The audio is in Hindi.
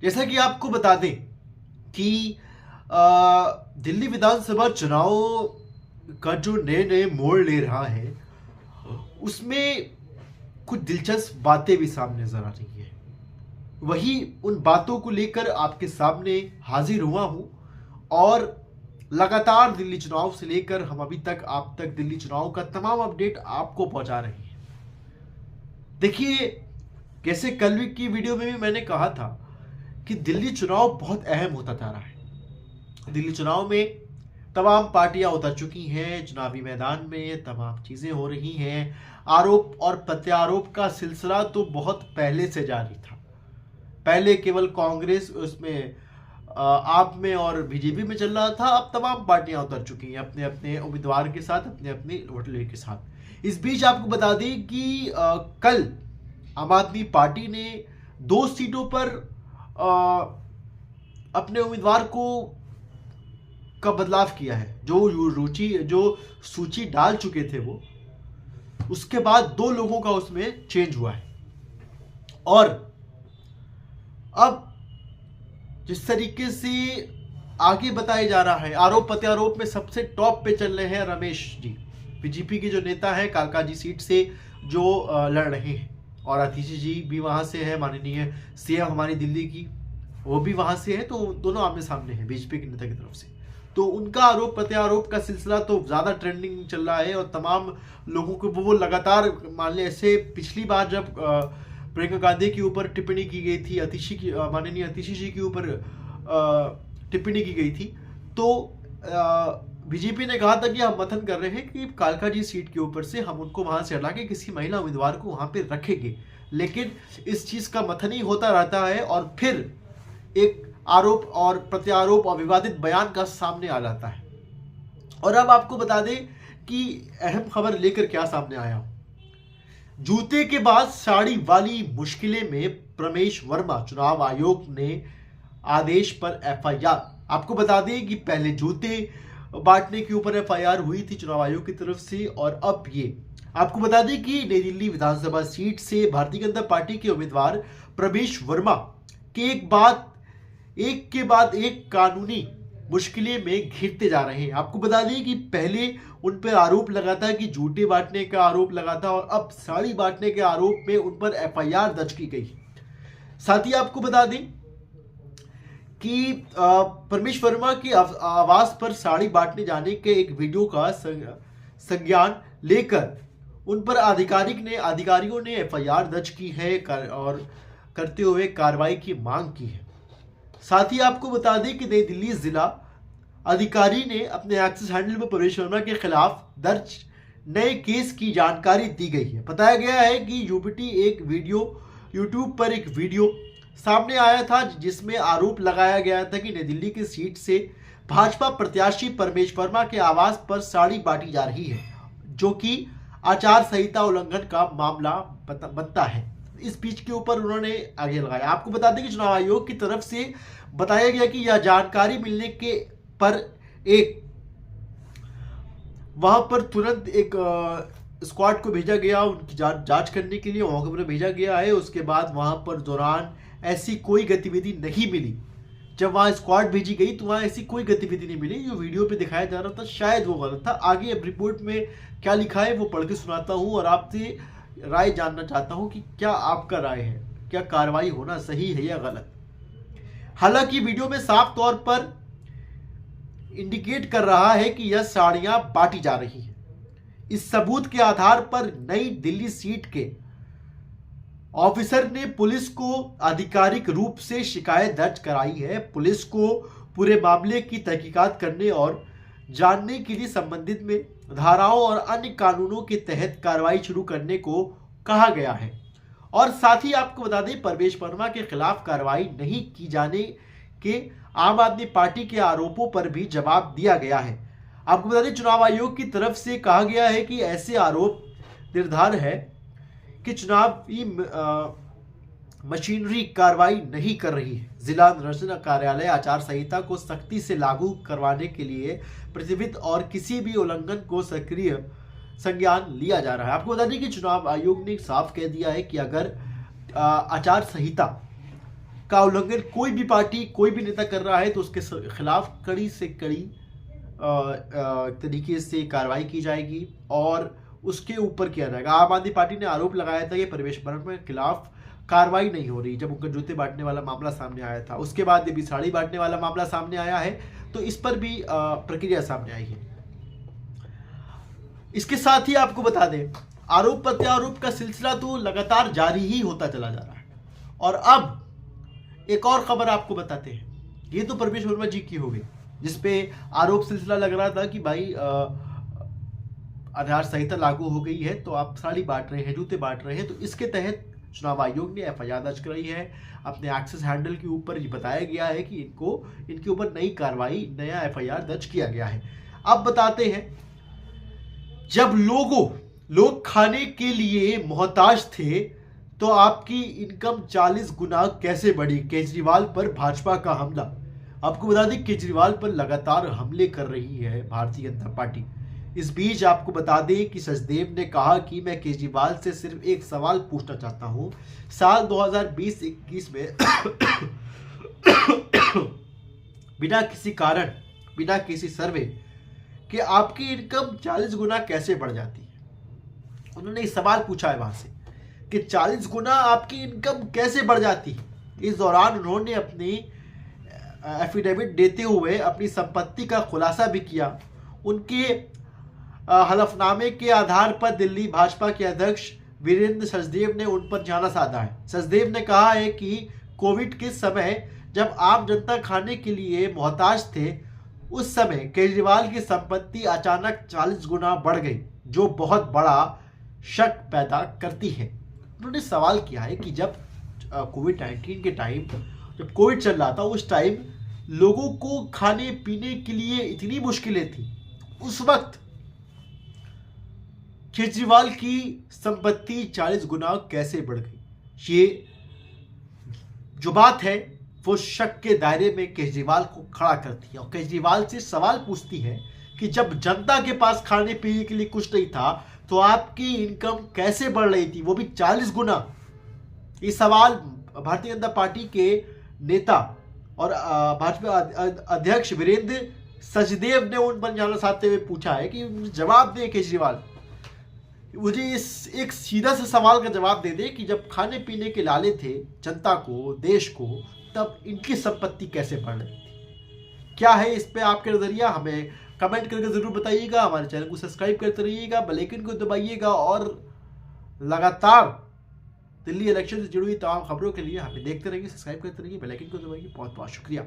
जैसा कि आपको बता दें कि दिल्ली विधानसभा चुनाव का जो नए नए मोड़ ले रहा है, उसमें कुछ दिलचस्प बातें भी सामने नजर आ रही है। वही उन बातों को लेकर आपके सामने हाजिर हुआ हूं और लगातार दिल्ली चुनाव से लेकर हम अभी तक आप तक दिल्ली चुनाव का तमाम अपडेट आपको पहुंचा रहे हैं। देखिए, जैसे कल की वीडियो में भी मैंने कहा था कि दिल्ली चुनाव बहुत अहम होता जा रहा है। दिल्ली चुनाव में तमाम पार्टियां उतर चुकी हैं, चुनावी मैदान में तमाम चीजें हो रही हैं। आरोप और प्रत्यारोप का सिलसिला तो बहुत पहले से जारी था। पहले केवल कांग्रेस उसमें आप में और बीजेपी में चल रहा था, अब तमाम पार्टियां उतर चुकी हैं अपने अपने उम्मीदवार के साथ, अपने अपने वोटर के साथ। इस बीच आपको बता दें कि कल आम आदमी पार्टी ने 2 सीटों पर अपने उम्मीदवार को का बदलाव किया है। जो सूची डाल चुके थे वो, उसके बाद 2 लोगों का उसमें चेंज हुआ है। और अब जिस तरीके से आगे बताया जा रहा है, आरोप प्रत्यारोप में सबसे टॉप पे चल रहे हैं रमेश जी, बीजेपी के जो नेता हैं कालकाजी सीट से जो लड़ रहे हैं। और आतिशी जी भी वहां से है, माननीय सीएम हमारी दिल्ली की, वो भी वहां से है। तो दोनों आमने सामने हैं बीजेपी के नेता की तरफ से। तो उनका आरोप प्रत्यारोप का सिलसिला तो ज्यादा ट्रेंडिंग चल रहा है और तमाम लोगों को वो लगातार, मान लें ऐसे पिछली बार जब प्रियंका गांधी के ऊपर टिप्पणी की गई थी, माननीय आतिशी जी के ऊपर टिप्पणी की गई थी, तो बीजेपी ने कहा था कि हम मथन कर रहे हैं कि कालका जी सीट के ऊपर से हम उनको वहां से हटा के किसी महिला उम्मीदवार को वहां पे रखेंगे। लेकिन इस चीज का मथन ही होता रहता है और फिर एक आरोप और प्रत्यारोप और विवादित बयान का सामने आ जाता है। और अब आपको बता दें कि अहम खबर लेकर क्या सामने आया हूं। जूते के बाद साड़ी वाली मुश्किलें में प्रमेश वर्मा, चुनाव आयोग ने आदेश पर एफआईआर। आपको बता दें कि पहले जूते बांटने के ऊपर एफआईआर हुई थी चुनाव आयोग की तरफ से, और अब ये आपको बता दें कि नई दिल्ली विधानसभा सीट से भारतीय जनता पार्टी के उम्मीदवार प्रमेश वर्मा के एक के बाद एक कानूनी मुश्किलें में घिरते जा रहे हैं। आपको बता दें कि पहले उन पर आरोप लगा था कि जूते बांटने का आरोप लगा था, और अब साड़ी बांटने के आरोप में उन पर एफआईआर दर्ज की गई। साथ ही आपको बता दें कि परमेश वर्मा की आवास पर साड़ी बांटने जाने के एक वीडियो का संज्ञान लेकर उन पर अधिकारियों ने एफआईआर दर्ज की है और करते हुए कार्रवाई की मांग की है। साथ ही आपको बता दें कि नई दिल्ली जिला अधिकारी ने अपने एक्सेस हैंडल पर प्रवेश वर्मा के खिलाफ दर्ज नए केस की जानकारी दी गई है। बताया गया है कि यूट्यूब पर एक वीडियो सामने आया था जिसमें आरोप लगाया गया था कि नई दिल्ली की सीट से भाजपा प्रत्याशी परमेश वर्मा के आवास पर साड़ी बांटी जा रही है, जो कि आचार संहिता उल्लंघन का मामला बनता है। इस पिच के ऊपर उन्होंने आगे लगाया। आपको बता दें कि चुनाव आयोग की तरफ से बताया गया कि यह जानकारी मिलने के पर वहां पर तुरंत एक स्क्वाड को भेजा गया, उनकी जांच करने के लिए मौके पर भेजा गया है। उसके बाद वहां पर दौरान ऐसी कोई गतिविधि नहीं मिली। जब वहां स्क्वाड भेजी गई तो वहां ऐसी कोई गतिविधि नहीं मिली। जो वीडियो पे दिखाया जा रहा था शायद वो गलत था। आगे अब रिपोर्ट में क्या लिखा है वो पढ़ के सुनाता हूं और आपसे राय जानना चाहता हूं कि क्या आपका राय है, क्या कार्रवाई होना सही है या गलत। हालांकि वीडियो में साफ तौर पर इंडिकेट कर रहा है कि यह साड़ियां बांटी जा रही है। इस सबूत के आधार पर नई दिल्ली सीट के ऑफिसर ने पुलिस को आधिकारिक रूप से शिकायत दर्ज कराई है। पुलिस को पूरे मामले की तहकीकात करने और जानने के लिए संबंधित में धाराओं और अन्य कानूनों के तहत कार्रवाई शुरू करने को कहा गया है। और साथ ही आपको बता दें, परमेश वर्मा के खिलाफ कार्रवाई नहीं की जाने के आम आदमी पार्टी के आरोपों पर भी जवाब दिया गया है। आपको बता दें, चुनाव आयोग की तरफ से कहा गया है कि ऐसे आरोप निर्धार है कि चुनावी मशीनरी कार्रवाई नहीं कर रही है। जिला निर्वाचन कार्यालय आचार संहिता को सख्ती से लागू करवाने के लिए प्रतिबद्ध और किसी भी उल्लंघन को सक्रिय संज्ञान लिया जा रहा है। आपको बता दें कि चुनाव आयोग ने साफ कह दिया है कि अगर आचार संहिता का उल्लंघन कोई भी पार्टी, कोई भी नेता कर रहा है तो उसके खिलाफ कड़ी से कड़ी तरीके से कार्रवाई की जाएगी और उसके ऊपर किया जाएगा। आम आदमी पार्टी ने आरोप लगाया था कि प्रवेश के खिलाफ कार्रवाई नहीं हो रही, जब उनका जूते बांटने वाला मामला सामने आया था। उसके बाद भी साड़ी बांटने वाला मामला सामने आया है, तो इस पर भी प्रक्रिया सामने आई है। इसके साथ ही आपको बता दें, आरोप प्रत्यारोप का सिलसिला तो लगातार जारी ही होता चला जा रहा है। और अब एक और खबर आपको बताते हैं। ये तो परवेश वर्मा जी की हो गई, जिसपे आरोप सिलसिला लग रहा था कि भाई आधार संहिता लागू हो गई है तो आप साड़ी बांट रहे हैं, जूते बांट रहे हैं। तो इसके तहत चुनाव आयोग ने एफआईआर दर्ज कराई है। अपने एक्सेस हैंडल के ऊपर ये बताया गया है कि इनके ऊपर नई कार्रवाई, नया एफआईआर दर्ज किया गया है। अब बताते हैं, जब लोग खाने के लिए मोहताज थे तो आपकी इनकम 40 गुना कैसे बढ़ी? केजरीवाल पर भाजपा का हमला। आपको बता दें, केजरीवाल पर लगातार हमले कर रही है भारतीय जनता पार्टी। इस बीच आपको बता दें कि सचदेव ने कहा कि मैं केजरीवाल से सिर्फ एक सवाल पूछना चाहता हूं। साल 2020-21 में बिना किसी कारण, बिना किसी सर्वे कि आपकी इनकम 40 गुना कैसे बढ़ जाती है? उन्होंने एक सवाल पूछा है वहां से कि 40 गुना आपकी इनकम कैसे बढ़ जाती है। इस दौरान उन्होंने अपनी एफिडेविट देते हुए अपनी संपत्ति का खुलासा भी किया। उनके हलफनामे के आधार पर दिल्ली भाजपा के अध्यक्ष वीरेंद्र सचदेव ने उन पर निशाना साधा है। सचदेव ने कहा है कि कोविड के समय जब आम जनता खाने के लिए मोहताज थे, उस समय केजरीवाल की संपत्ति अचानक 40 गुना बढ़ गई, जो बहुत बड़ा शक पैदा करती है। उन्होंने सवाल किया है कि जब कोविड-19 के टाइम, जब कोविड चल रहा था, उस टाइम लोगों को खाने पीने के लिए इतनी मुश्किलें थी, उस वक्त केजरीवाल की संपत्ति 40 गुना कैसे बढ़ गई? ये जो बात है वो शक के दायरे में केजरीवाल को खड़ा करती है और केजरीवाल से सवाल पूछती है कि जब जनता के पास खाने पीने के लिए कुछ नहीं था तो आपकी इनकम कैसे बढ़ रही थी, वो भी 40 गुना। ये सवाल भारतीय जनता पार्टी के नेता और भाजपा अध्यक्ष वीरेंद्र सचदेव ने उन पर निशाना साधते हुए पूछा है कि जवाब दे केजरीवाल, मुझे इस एक सीधा सा सवाल का जवाब दे दे कि जब खाने पीने के लाले थे जनता को, देश को, तब इनकी संपत्ति कैसे बढ़ रही थी? क्या है इस पे आपके नजरिया? हमें कमेंट करके जरूर बताइएगा। हमारे चैनल को सब्सक्राइब करते रहिएगा, बेल आइकन को दबाइएगा और लगातार दिल्ली इलेक्शन से जुड़ी हुई तमाम खबरों के लिए हमें देखते रहिए, सब्सक्राइब करते रहिए, बेल आइकन को दबाइए। बहुत बहुत शुक्रिया।